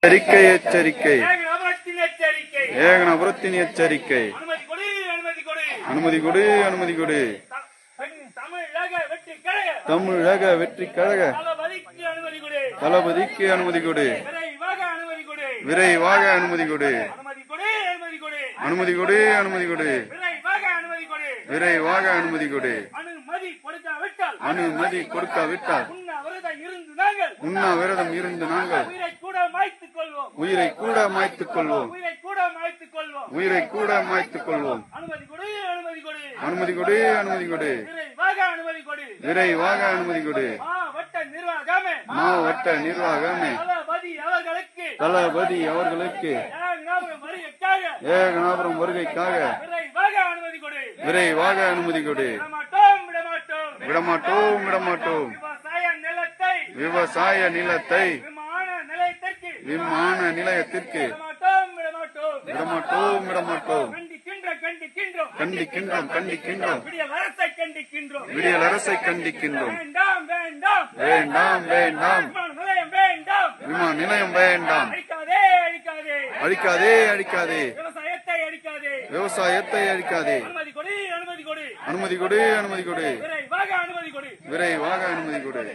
எச்சரிக்கை எச்சரிக்கை ஏகனபுரத்தின் எச்சரிக்கை. அனுமதி கொடு அனுமதி கொடு. தமிழக வெற்றி கழக தளபதிக்கு அனுமதி கொடு. விரைவாக அனுமதி கொடு. அனுமதி கொடு அனுமதி கொடு. விரைவாக அனுமதி கொடு. அனுமதி கொடுக்காவிட்டால் உண்ணாவிரதம் இருந்து நாங்கள் உயிரை கூட மாய்த்துக் கொள்வோம். உயிரை கூட மாய்த்துக் கொள்வோம். அனுமதி கொடு அனுமதி கொடு. விரைவாக அனுமதி கொடு. மாவட்ட நிர்வாகமே தளபதி அவர்களுக்கு ஏகனாபுரம் வருகைக்காக விரைவாக அனுமதி கொடு. விடமாட்டோம் விடமாட்டோம். விவசாய நிலத்தை விமான நிலையத்திற்கு விடமாட்டோம் விடமாட்டோம். கண்டிக்கின்றோம் கண்டிக்கின்றோம். விடியல் அரசை கண்டிக்கின்றோம். வேண்டாம் வேண்டாம். விமான நிலையம் வேண்டாம். அழிக்காதே அழிக்காதே. விவசாயத்தை அழிக்காதே. அனுமதி கொடு அனுமதி கொடு. விரைவாக அனுமதி கொடு.